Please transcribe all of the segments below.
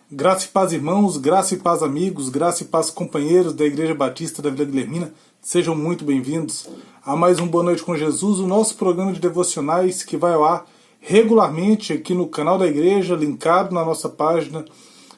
Graça e paz, irmãos, graça e paz, amigos, graça e paz, companheiros da Igreja Batista da Vila Guilhermina. Sejam muito bem-vindos a mais um Boa Noite com Jesus, o nosso programa de devocionais que vai ao ar regularmente aqui no canal da igreja, linkado na nossa página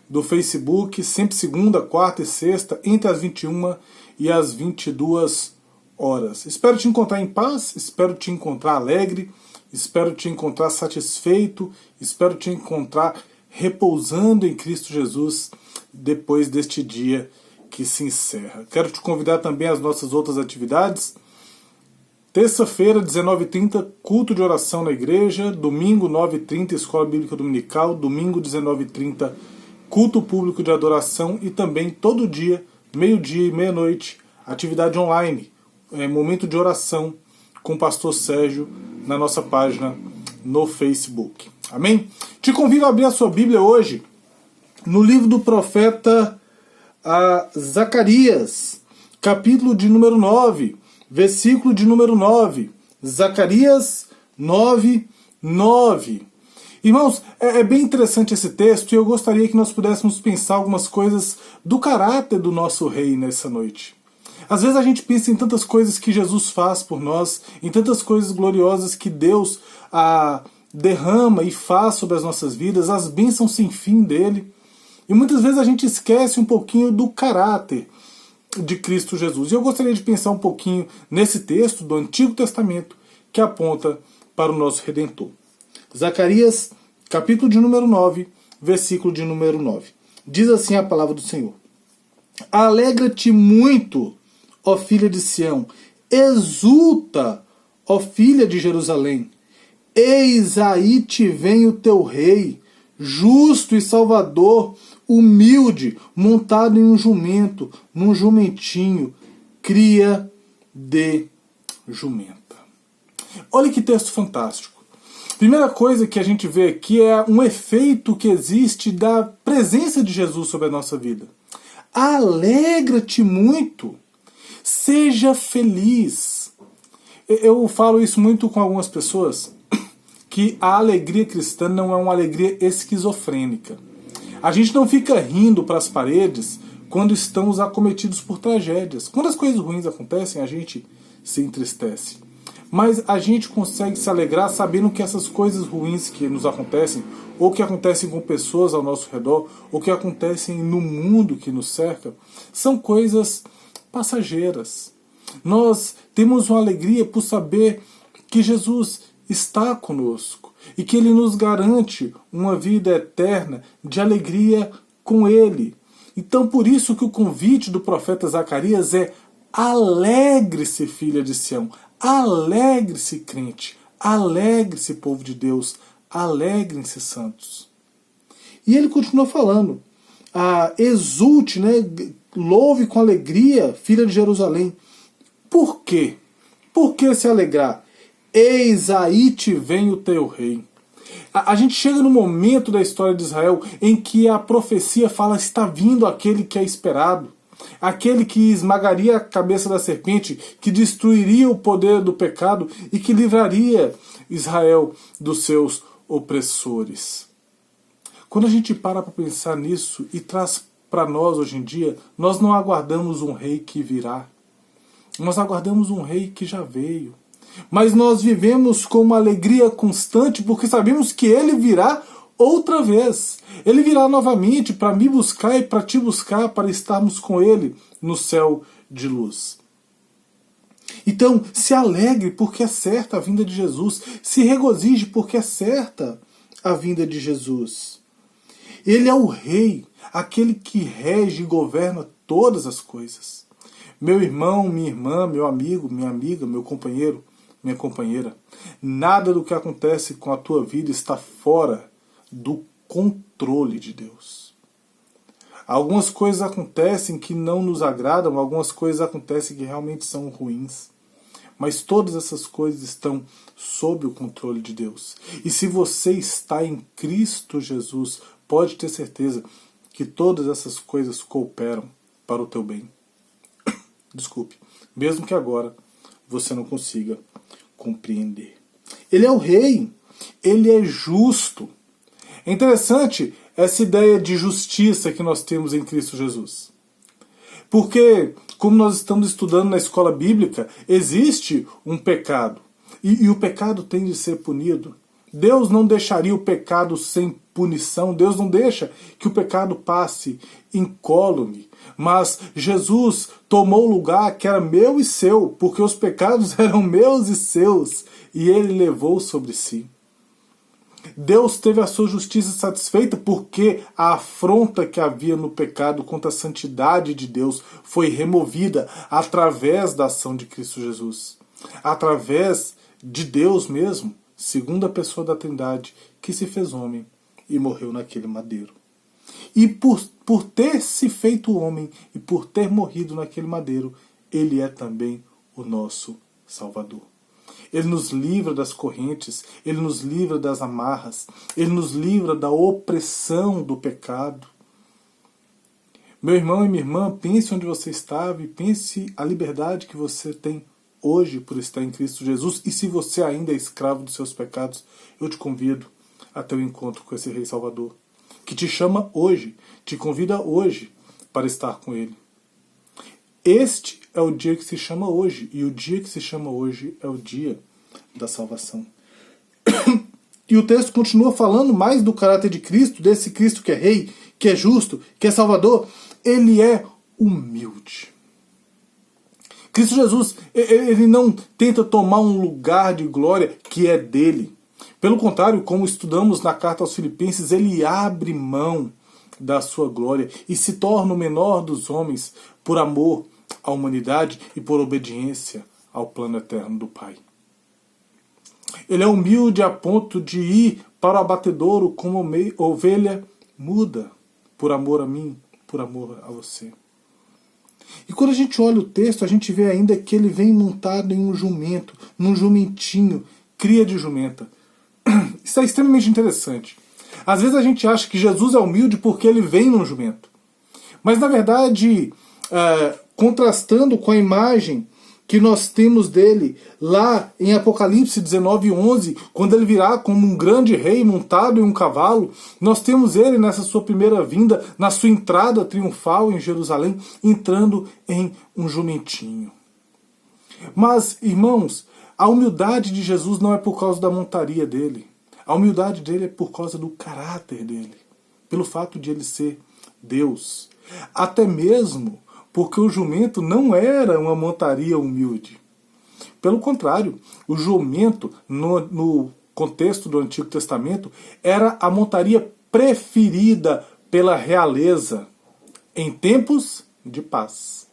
do Facebook, sempre segunda, quarta e sexta, entre as 21 e as 22 horas. Espero te encontrar em paz, espero te encontrar alegre, espero te encontrar satisfeito, espero te encontrar repousando em Cristo Jesus depois deste dia que se encerra. Quero te convidar também às nossas outras atividades. Terça-feira, 19h30, culto de oração na igreja. Domingo, 9h30, escola bíblica dominical. Domingo, 19h30, culto público de adoração. E também todo dia, meio-dia e meia-noite, atividade online. Momento de oração com o pastor Sérgio na nossa página no Facebook. Amém? Te convido a abrir a sua Bíblia hoje no livro do profeta Zacarias, capítulo de número 9, versículo de número 9. Zacarias 9, 9. Irmãos, é bem interessante esse texto e eu gostaria que nós pudéssemos pensar algumas coisas do caráter do nosso rei nessa noite. Às vezes a gente pensa em tantas coisas que Jesus faz por nós, em tantas coisas gloriosas que Deus derrama e faz sobre as nossas vidas, as bênçãos sem fim dele. E muitas vezes a gente esquece um pouquinho do caráter de Cristo Jesus. E eu gostaria de pensar um pouquinho nesse texto do Antigo Testamento que aponta para o nosso Redentor. Zacarias, capítulo de número 9, versículo de número 9. Diz assim a palavra do Senhor: Alegra-te muito, ó filha de Sião, exulta, ó filha de Jerusalém. Eis aí te vem o teu rei, justo e salvador, humilde, montado em um jumento, num jumentinho, cria de jumenta. Olha que texto fantástico. Primeira coisa que a gente vê aqui é um efeito que existe da presença de Jesus sobre a nossa vida. Alegra-te muito, seja feliz. Eu falo isso muito com algumas pessoas, que a alegria cristã não é uma alegria esquizofrênica. A gente não fica rindo para as paredes quando estamos acometidos por tragédias. Quando as coisas ruins acontecem, a gente se entristece. Mas a gente consegue se alegrar sabendo que essas coisas ruins que nos acontecem, ou que acontecem com pessoas ao nosso redor, ou que acontecem no mundo que nos cerca, são coisas passageiras. Nós temos uma alegria por saber que Jesus está conosco e que Ele nos garante uma vida eterna de alegria com Ele. Então por isso que o convite do profeta Zacarias é: alegre-se, filha de Sião, alegre-se, crente, alegre-se, povo de Deus, alegrem-se, santos. E ele continua falando: exulte, louve com alegria, filha de Jerusalém. Por quê? Por que se alegrar? Eis aí te vem o teu rei. A gente chega no momento da história de Israel em que a profecia fala: está vindo aquele que é esperado, aquele que esmagaria a cabeça da serpente, que destruiria o poder do pecado e que livraria Israel dos seus opressores. Quando a gente para pensar nisso e traz para nós hoje em dia, nós não aguardamos um rei que virá, nós aguardamos um rei que já veio. Mas nós vivemos com uma alegria constante porque sabemos que Ele virá outra vez. Ele virá novamente para me buscar e para te buscar, para estarmos com Ele no céu de luz. Então, se alegre porque é certa a vinda de Jesus. Se regozije porque é certa a vinda de Jesus. Ele é o Rei, aquele que rege e governa todas as coisas. Meu irmão, minha irmã, meu amigo, minha amiga, meu companheiro, minha companheira, nada do que acontece com a tua vida está fora do controle de Deus. Algumas coisas acontecem que não nos agradam, algumas coisas acontecem que realmente são ruins, mas todas essas coisas estão sob o controle de Deus. E se você está em Cristo Jesus, pode ter certeza que todas essas coisas cooperam para o teu bem. Desculpe, mesmo que agora você não consiga compreender. Ele é o rei, ele é justo, É interessante essa ideia de justiça que nós temos em Cristo Jesus. Porque, como nós estamos estudando na escola bíblica, existe um pecado. E o pecado tem de ser punido. Deus não deixaria o pecado sem punição. Deus não deixa que o pecado passe incólume. Mas Jesus tomou o lugar que era meu e seu, porque os pecados eram meus e seus, e ele levou sobre si. Deus teve a sua justiça satisfeita porque a afronta que havia no pecado contra a santidade de Deus foi removida através da ação de Cristo Jesus. Através de Deus mesmo, segunda pessoa da Trindade, que se fez homem e morreu naquele madeiro. E por ter se feito homem e por ter morrido naquele madeiro, ele é também o nosso Salvador. Ele nos livra das correntes, ele nos livra das amarras, ele nos livra da opressão do pecado. Meu irmão e minha irmã, pense onde você estava e pense a liberdade que você tem hoje por estar em Cristo Jesus. E se você ainda é escravo dos seus pecados, eu te convido a ter um encontro com esse Rei Salvador, que te chama hoje, te convida hoje para estar com ele. Este é o dia que se chama hoje, e o dia que se chama hoje é o dia da salvação. E o texto continua falando mais do caráter de Cristo, desse Cristo que é rei, que é justo, que é salvador. Ele é humilde. Cristo Jesus, ele não tenta tomar um lugar de glória que é dele. Pelo contrário, como estudamos na carta aos Filipenses, ele abre mão da sua glória e se torna o menor dos homens por amor à humanidade e por obediência ao plano eterno do Pai. Ele é humilde a ponto de ir para o abatedouro como ovelha muda, por amor a mim, por amor a você. E quando a gente olha o texto, a gente vê ainda que ele vem montado em um jumento, num jumentinho, cria de jumenta. Isso é extremamente interessante. Às vezes a gente acha que Jesus é humilde porque ele vem num jumento. Mas na verdade, contrastando com a imagem que nós temos dele lá em Apocalipse 19:11, quando ele virá como um grande rei montado em um cavalo, nós temos ele nessa sua primeira vinda, na sua entrada triunfal em Jerusalém, entrando em um jumentinho. Mas, irmãos, a humildade de Jesus não é por causa da montaria dele. A humildade dele é por causa do caráter dele, pelo fato de ele ser Deus. Até mesmo porque o jumento não era uma montaria humilde. Pelo contrário, o jumento, no contexto do Antigo Testamento, era a montaria preferida pela realeza em tempos de paz.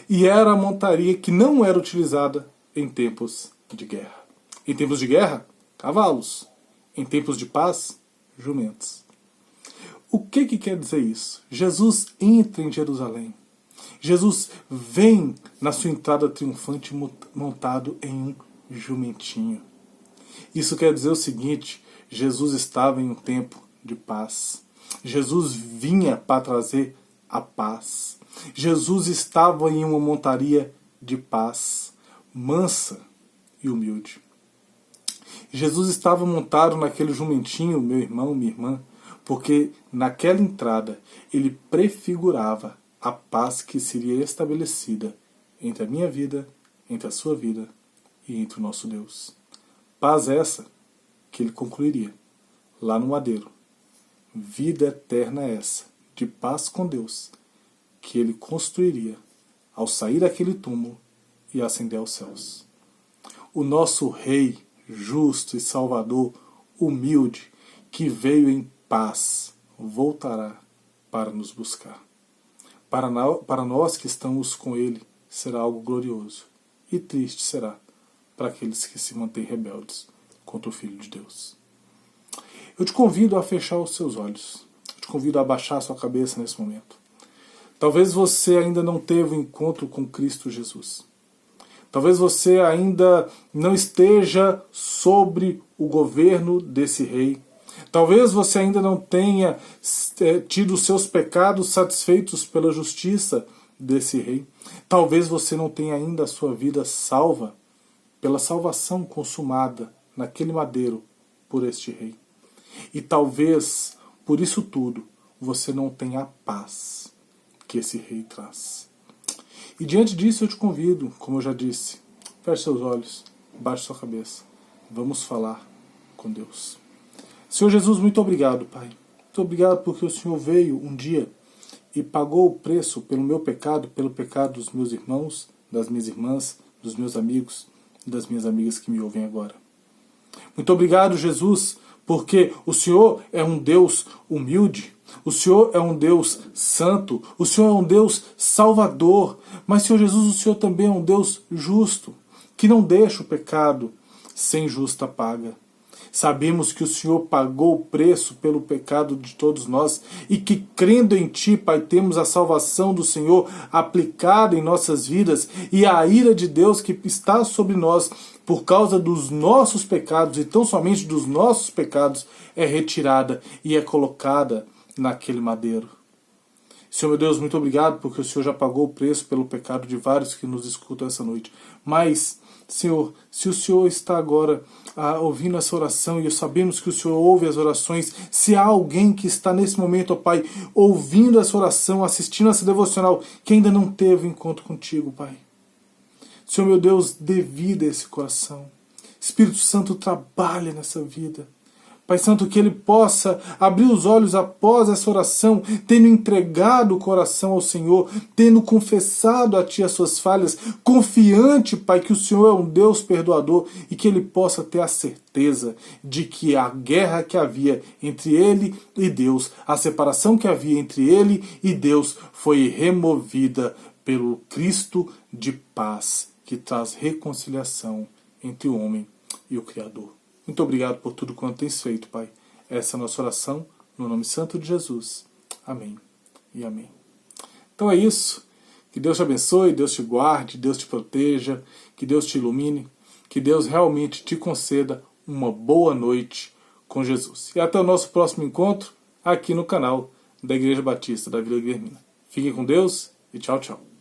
E era a montaria que não era utilizada em tempos de guerra. Em tempos de guerra, cavalos. Em tempos de paz, jumentos. O que quer dizer isso? Jesus entra em Jerusalém. Jesus vem na sua entrada triunfante montado em um jumentinho. Isso quer dizer o seguinte: Jesus estava em um tempo de paz. Jesus vinha para trazer a paz. Jesus estava em uma montaria de paz, mansa e humilde. Jesus estava montado naquele jumentinho, meu irmão, minha irmã, porque naquela entrada ele prefigurava a paz que seria estabelecida entre a minha vida, entre a sua vida e entre o nosso Deus. Paz essa que ele concluiria lá no madeiro. Vida eterna essa, de paz com Deus, que ele construiria ao sair daquele túmulo e ascender aos céus. O nosso Rei justo e Salvador, humilde, que veio em paz, voltará para nos buscar. Para nós que estamos com ele, será algo glorioso. E triste será para aqueles que se mantêm rebeldes contra o Filho de Deus. Eu te convido a fechar os seus olhos. Eu te convido a abaixar a sua cabeça nesse momento. Talvez você ainda não teve um encontro com Cristo Jesus. Talvez você ainda não esteja sobre o governo desse rei. Talvez você ainda não tenha tido os seus pecados satisfeitos pela justiça desse rei. Talvez você não tenha ainda a sua vida salva pela salvação consumada naquele madeiro por este rei. E talvez, por isso tudo, você não tenha a paz que esse rei traz. E diante disso eu te convido, como eu já disse, feche seus olhos, baixe sua cabeça. Vamos falar com Deus. Senhor Jesus, muito obrigado, Pai. Muito obrigado porque o Senhor veio um dia e pagou o preço pelo meu pecado, pelo pecado dos meus irmãos, das minhas irmãs, dos meus amigos e das minhas amigas que me ouvem agora. Muito obrigado, Jesus, porque o Senhor é um Deus humilde, o Senhor é um Deus santo, o Senhor é um Deus salvador, mas, Senhor Jesus, o Senhor também é um Deus justo, que não deixa o pecado sem justa paga. Sabemos que o Senhor pagou o preço pelo pecado de todos nós e que, crendo em Ti, Pai, temos a salvação do Senhor aplicada em nossas vidas e a ira de Deus que está sobre nós por causa dos nossos pecados e tão somente dos nossos pecados é retirada e é colocada naquele madeiro. Senhor meu Deus, muito obrigado porque o Senhor já pagou o preço pelo pecado de vários que nos escutam essa noite. Mas, Senhor, se o Senhor está agora ouvindo essa oração e sabemos que o Senhor ouve as orações, se há alguém que está nesse momento, ó Pai, ouvindo essa oração, assistindo essa devocional, que ainda não teve encontro contigo, Pai. Senhor meu Deus, dê vida a esse coração. Espírito Santo, trabalha nessa vida. Pai Santo, que ele possa abrir os olhos após essa oração, tendo entregado o coração ao Senhor, tendo confessado a Ti as suas falhas, confiante, Pai, que o Senhor é um Deus perdoador e que ele possa ter a certeza de que a guerra que havia entre ele e Deus, a separação que havia entre ele e Deus foi removida pelo Cristo de paz, que traz reconciliação entre o homem e o Criador. Muito obrigado por tudo quanto tens feito, Pai. Essa é a nossa oração, no nome santo de Jesus. Amém e amém. Então é isso. Que Deus te abençoe, Deus te guarde, Deus te proteja, que Deus te ilumine, que Deus realmente te conceda uma boa noite com Jesus. E até o nosso próximo encontro aqui no canal da Igreja Batista da Vila Guilhermina. Fiquem com Deus e tchau, tchau.